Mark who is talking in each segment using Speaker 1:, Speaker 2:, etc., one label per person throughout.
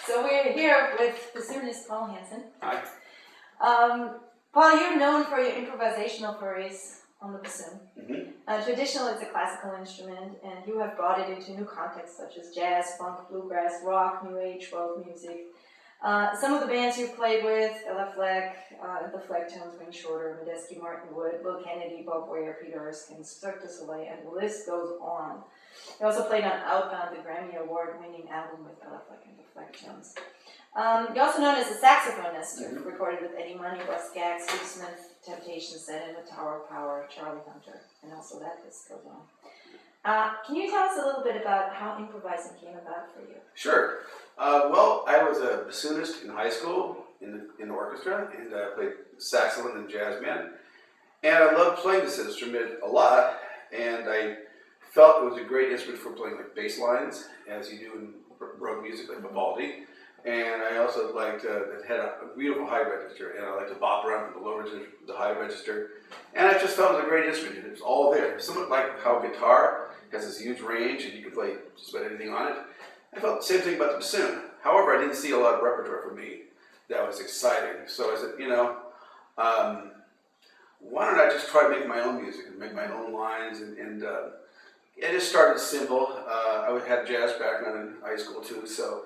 Speaker 1: So we're here with bassoonist Paul Hanson.
Speaker 2: Hi.
Speaker 1: Paul, you're known for your improvisational forays on the bassoon.
Speaker 2: Mm-hmm.
Speaker 1: Traditional is a classical instrument, and you have brought it into new contexts such as jazz, funk, bluegrass, rock, new age, world music. Some of the bands you've played with, Ella Fleck, The Flagtones, Wayne Shorter, Medeski, Martin Wood, Will Kennedy, Bob Weir, Peter Erskine, Cirque du Soleil, and the list goes on. You also played on Outbound, the Grammy Award-winning album with Ella Fleck and The Flagtones. You're also known as a saxophonist. You've recorded with Eddie Money, Russ Gag, Steve Smith, Temptation, Set in the Tower of Power, Charlie Hunter, and also that list goes on. Can you tell us a little bit about how improvising came about for you?
Speaker 2: Sure. Well, I was a bassoonist in high school in the orchestra, and I played saxophone and jazz band. And I loved playing this instrument a lot, and I felt it was a great instrument for playing like bass lines, as you do in Baroque music like Vivaldi. And I also liked it had a beautiful high register, and I liked to bop around from the low register to the high register. And I just felt it was a great instrument. It was all there. Somewhat like how guitar has this huge range, and you can play just about anything on it. I felt the same thing about the bassoon. However, I didn't see a lot of repertoire for me that was exciting. So I said, why don't I just try to make my own music and make my own lines? And it just started simple. I had a jazz background in high school too, so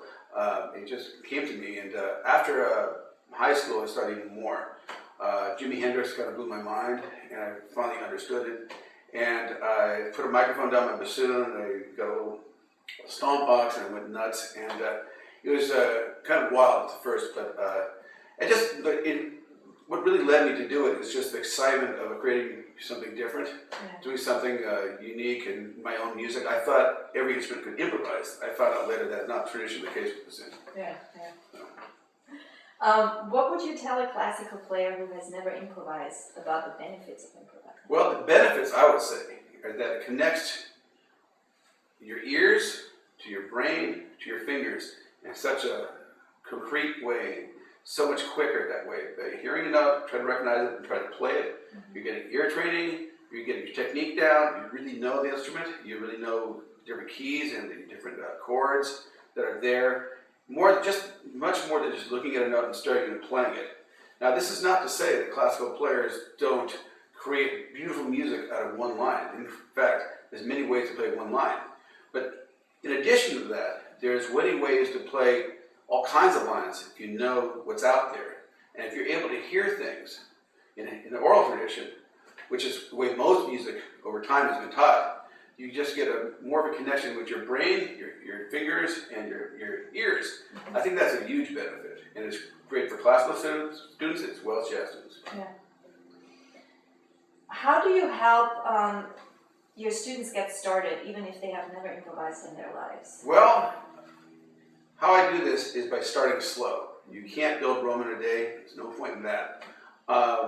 Speaker 2: it just came to me. And after high school, I started even more. Jimi Hendrix kind of blew my mind, and I finally understood it. And I put a microphone down my bassoon, and I got a little stomp box, and I went nuts. And it was kind of wild at first, but what really led me to do it was just the excitement of creating something different, doing something unique and my own music. I thought every instrument could improvise. I found out later that's not traditionally the case with bassoon.
Speaker 1: What would you tell a classical player who has never improvised about the benefits of improvising?
Speaker 2: Well, the benefits, I would say, are that it connects your ears to your brain to your fingers in such a concrete way, so much quicker that way. By hearing a note, try to recognize it and try to play it. You're getting ear training, you're getting your technique down, you really know the instrument, you really know different keys and the different chords that are there. Much more than just looking at a note and starting and playing it. Now, this is not to say that classical players don't create beautiful music out of one line. In fact, there's many ways to play one line. But in addition to that, there's many ways to play all kinds of lines if you know what's out there. And if you're able to hear things in the oral tradition, which is the way most music over time has been taught, you just get more of a connection with your brain, your fingers, and your ears. I think that's a huge benefit, and it's great for classical students as well as jazz students.
Speaker 1: Yeah. How do you help your students get started, even if they have never improvised in their lives?
Speaker 2: Well, how I do this is by starting slow. You can't build Rome in a day. There's no point in that.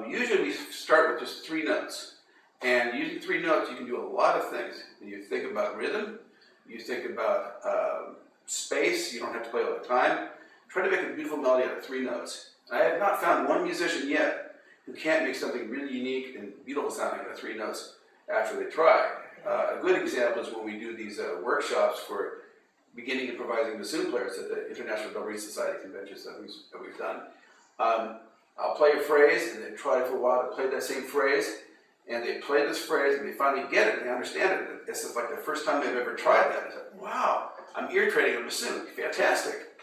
Speaker 2: Usually we start with just 3 notes. And using 3 notes, you can do a lot of things. You think about rhythm, you think about space, you don't have to play all the time. Try to make a beautiful melody out of 3 notes. I have not found one musician yet who can't make something really unique and beautiful sounding out of 3 notes after they try. A good example is when we do these workshops for beginning improvising bassoon players at the International Bell Reed Society conventions that we've done. I'll play a phrase, and they try for a while to play that same phrase, and they play this phrase, and they finally get it, and they understand it. This is like the first time they've ever tried that. It's like, wow, I'm ear training a bassoon, fantastic.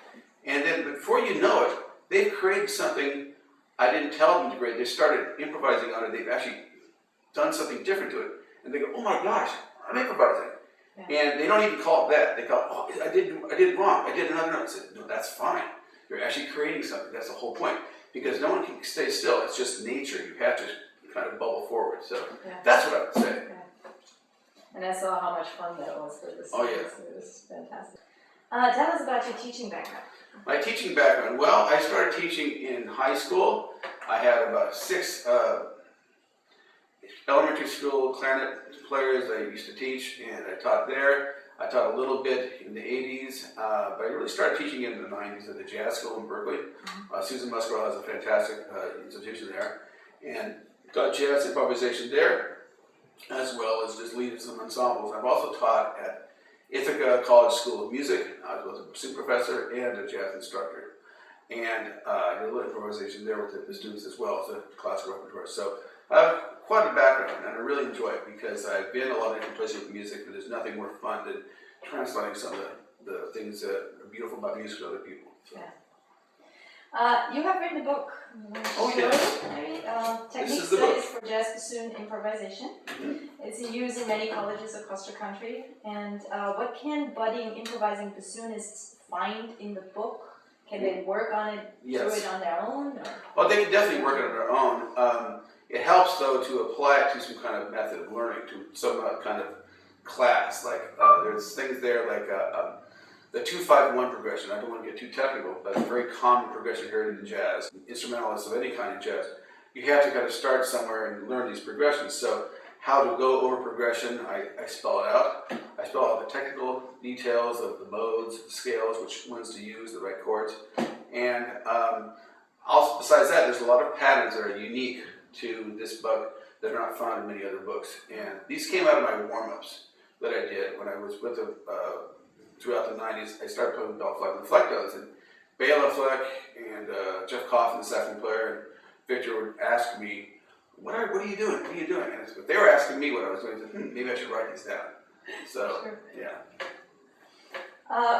Speaker 2: And then before you know it, they've created something I didn't tell them to create. They started improvising on it. They've actually done something different to it. And they go, oh my gosh, I'm improvising. Yeah. And they don't even call it that. They call it, oh, I did wrong. I did another note. I said, no, that's fine. You're actually creating something. That's the whole point. Because no one can stay still. It's just nature. You have to kind of bubble forward. So that's what I would say.
Speaker 1: And I saw how much fun that was for the students.
Speaker 2: Oh, yeah.
Speaker 1: It was fantastic. Tell us about your teaching background.
Speaker 2: My teaching background, well, I started teaching in high school. I had about 6 elementary school clarinet players I used to teach, and I taught there. I taught a little bit in the 80s, but I really started teaching in the 90s at the jazz school in Berkeley. Susan Musgrove has a fantastic institution there, and taught jazz improvisation there, as well as just leading some ensembles. I've also taught at Ithaca College School of Music. I was a bassoon professor and a jazz instructor, and I did a little improvisation there with the students as well as a classical repertoire. So I have quite a background, and I really enjoy it because I've been a lot of different places with music, but there's nothing more fun than translating some of the things that are beautiful about music to other people. So.
Speaker 1: Yeah. You have written a book.
Speaker 2: Oh,
Speaker 1: yes. Technique Studies for Jazz Bassoon Improvisation.
Speaker 2: Mm-hmm.
Speaker 1: It's in use in many colleges across the country. And what can budding improvising bassoonists find in the book? Can they work on it,
Speaker 2: Yes.
Speaker 1: do it on their own? Or?
Speaker 2: Well, they can definitely work on their own. It helps, though, to apply it to some kind of method of learning, to some kind of class. Like there's things there like the 2-5-1 progression. I don't want to get too technical, but a very common progression here in jazz. Instrumentalists of any kind in jazz, you have to kind of start somewhere and learn these progressions. So how to go over progression, I spell it out. I spell out the technical details of the modes, the scales, which ones to use, the right chords. And also, besides that, there's a lot of patterns that are unique to this book that are not found in many other books. And these came out of my warm-ups that I did when I was with the, throughout the 90s. I started playing with Bell Fleck and Flecktones, and Bela Fleck and Jeff Coffin, the saxophone player, and Victor would ask me, what are you doing? What are you doing? And if they were asking me what I was doing, I said, maybe I should write these down. So,
Speaker 1: sure.
Speaker 2: Yeah.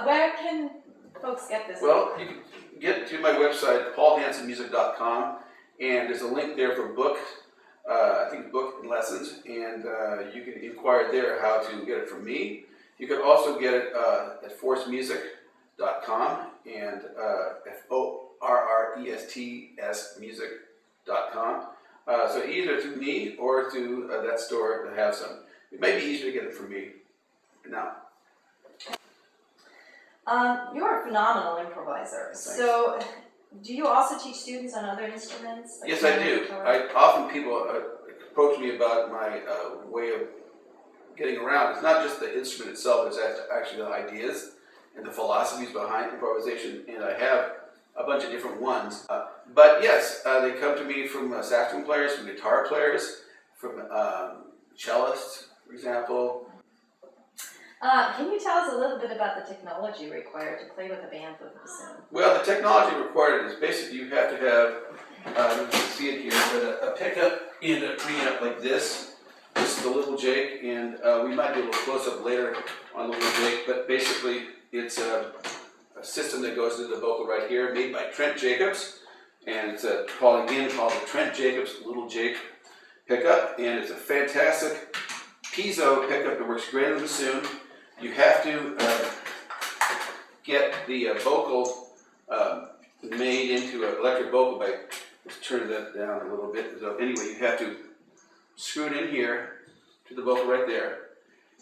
Speaker 1: Where can folks get this?
Speaker 2: Well, you can get to my website, paulhansonmusic.com, and there's a link there for book, I think book and lessons, and you can inquire there how to get it from me. You can also get it at forcemusic.com and FORRESTS music.com. So either through me or through that store that have some. It may be easier to get it from me now.
Speaker 1: You're a phenomenal improviser.
Speaker 2: Thanks.
Speaker 1: So, do you also teach students on other instruments? Like
Speaker 2: Yes, I do.
Speaker 1: guitar?
Speaker 2: Often people approach me about my way of getting around. It's not just the instrument itself, it's actually the ideas and the philosophies behind improvisation, and I have a bunch of different ones. But yes, they come to me from saxophone players, from guitar players, from cellists, for example.
Speaker 1: Can you tell us a little bit about the technology required to play with a band with a bassoon?
Speaker 2: Well, the technology required is basically you have to have, you can see it here, but a pickup and a ring up like this. This is the Little Jake, and we might do a little close-up later on the Little Jake, but basically it's a system that goes into the vocal right here, made by Trent Jacobs, and it's called the Trent Jacobs Little Jake pickup, and it's a fantastic piezo pickup that works great on the bassoon. You have to get the vocal made into an electric vocal by just turning that down a little bit. So anyway, you have to screw it in here to the vocal right there.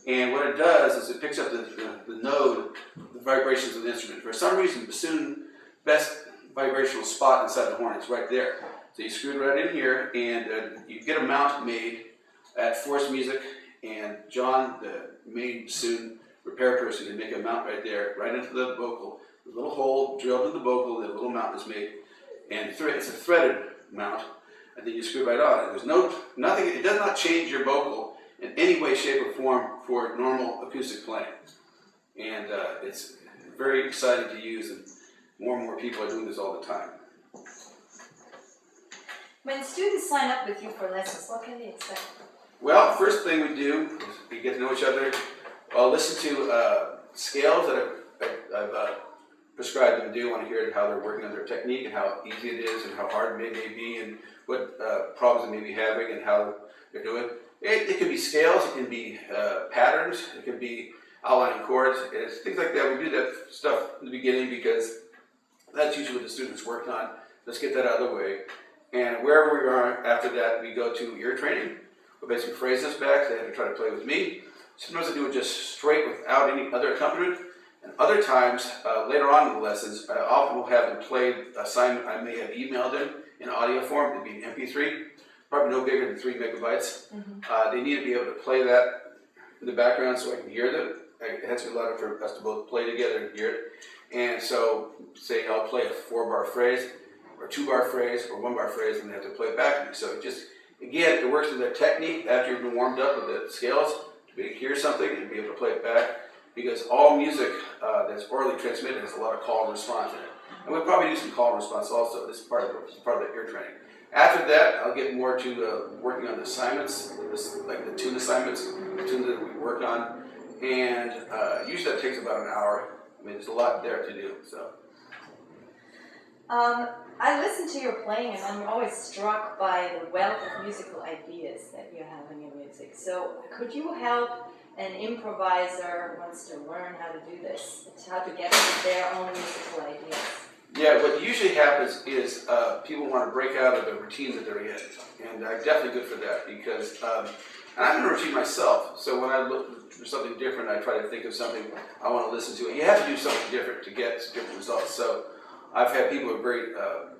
Speaker 2: And what it does is it picks up the node, the vibrations of the instrument. For some reason, bassoon, best vibrational spot inside the horn is right there. So you screw it right in here, and you get a mount made at Force Music, and John, the main bassoon repair person, can make a mount right there, right into the vocal. A little hole drilled into the vocal, then a little mount is made, and it's a threaded mount, and then you screw it right on. And there's nothing. It does not change your vocal in any way, shape, or form for normal acoustic playing. And it's very exciting to use, and more people are doing this all the time.
Speaker 1: When students sign up with you for lessons, what can they expect?
Speaker 2: Well, first thing we do is we get to know each other. I'll listen to scales that I've prescribed them to do. I want to hear how they're working on their technique and how easy it is and how hard it may be and what problems they may be having and how they're doing. It can be scales, it can be patterns, it can be outlining chords, it's things like that. We do that stuff in the beginning because that's usually what the students work on. Let's get that out of the way. And wherever we are after that, we go to ear training. We'll basically phrase this back, so they have to try to play with me. Sometimes I do it just straight without any other accompaniment. And other times, later on in the lessons, I often will have them play an assignment I may have emailed them in audio form. It'd be an MP3, probably no bigger than 3 megabytes. They need to be able to play that in the background so I can hear them. It has to be allowed for us to both play together and hear it. And so, say I'll play a 4-bar phrase, or 2-bar phrase, or 1-bar phrase, and they have to play it back to me. So it just, again, it works with their technique after you've been warmed up with the scales, to be able to hear something and be able to play it back. Because all music that's orally transmitted has a lot of call and response in it. And we'll probably do some call and response also. This is part of the ear training. After that, I'll get more to working on the assignments, like the tune assignments, the tunes that we work on. And usually that takes about an hour. I mean, there's a lot there to do. So.
Speaker 1: I listen to your playing and I'm always struck by the wealth of musical ideas that you have in your music. So could you help an improviser who wants to learn how to do this, how to get into their own musical ideas?
Speaker 2: Yeah, what usually happens is people want to break out of the routine that they're in. And I'm definitely good for that because and I'm in a routine myself. So when I look for something different, I try to think of something I want to listen to. You have to do something different to get different results. So I've had people who are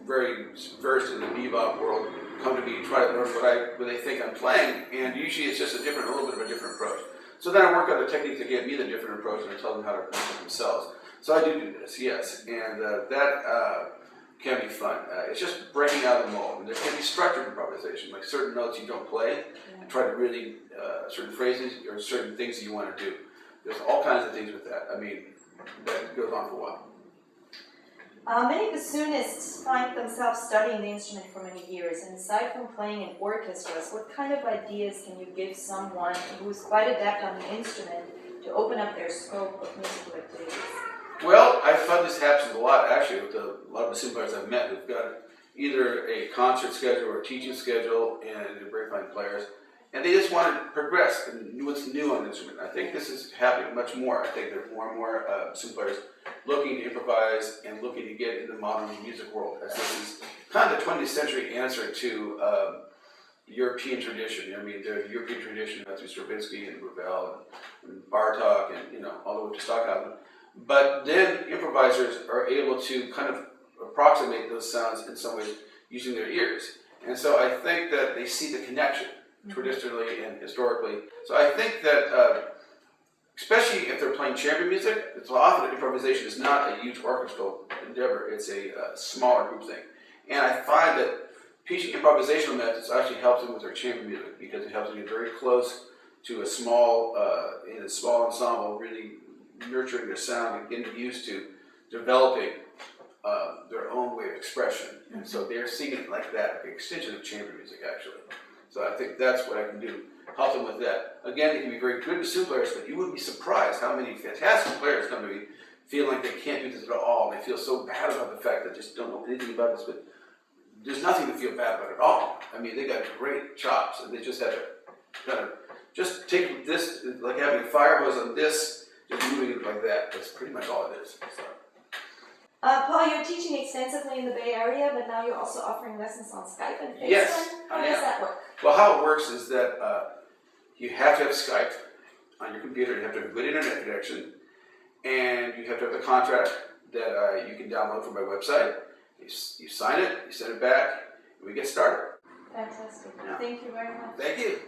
Speaker 2: very versed in the bebop world come to me, try to learn what they think I'm playing, and usually it's just a little bit of a different approach. So then I work on the technique to give me the different approach, and I tell them how to approach it themselves. So I do this, yes, and that can be fun. It's just breaking out of the mold. And there can be structured improvisation, like certain notes you don't play, and try to really, certain phrases or certain things that you want to do. There's all kinds of things with that. I mean, that goes on for a while.
Speaker 1: Many bassoonists find themselves studying the instrument for many years, and aside from playing in orchestras, what kind of ideas can you give someone who's quite adept on the instrument to open up their scope of musical activities?
Speaker 2: Well, I found this happens a lot, actually, with a lot of bassoon players I've met who've got either a concert schedule or a teaching schedule, and they're very fine players, and they just want to progress and what's new on the instrument. I think this is happening much more. I think there are more and more bassoon players looking to improvise and looking to get into the modern music world. As this is kind of the 20th century answer to European tradition. I mean, the European tradition through Stravinsky and Ravel and Bartok and all the way to Stockhausen. But then improvisers are able to kind of approximate those sounds in some ways using their ears. And so I think that they see the connection traditionally and historically. So I think that especially if they're playing chamber music, it's often improvisation is not a huge orchestral endeavor, it's a smaller group thing. And I find that teaching improvisational methods actually helps them with their chamber music because it helps them get very close to a small, in a small ensemble, really nurturing their sound and getting used to developing their own way of expression. And so they're seeing it like that, like an extension of chamber music actually. So I think that's what I can do, help them with that. Again, they can be very good bassoon players, but you would be surprised how many fantastic players come to me feeling like they can't do this at all. They feel so bad about the fact that they just don't know anything about this, but there's nothing to feel bad about at all. I mean, they got great chops, and they just have to kind of just take this, like having a fire hose on this, just moving it like that. That's pretty much all it is. So.
Speaker 1: Paul, you're teaching extensively in the Bay Area, but now you're also offering lessons on Skype and FaceTime.
Speaker 2: Yes,
Speaker 1: How does that work?
Speaker 2: Well, how it works is that you have to have Skype on your computer, you have to have a good internet connection, and you have to have the contract that you can download from my website. You sign it, you send it back, and we get started.
Speaker 1: Fantastic.
Speaker 2: Yeah.
Speaker 1: Thank you very much.
Speaker 2: Thank you.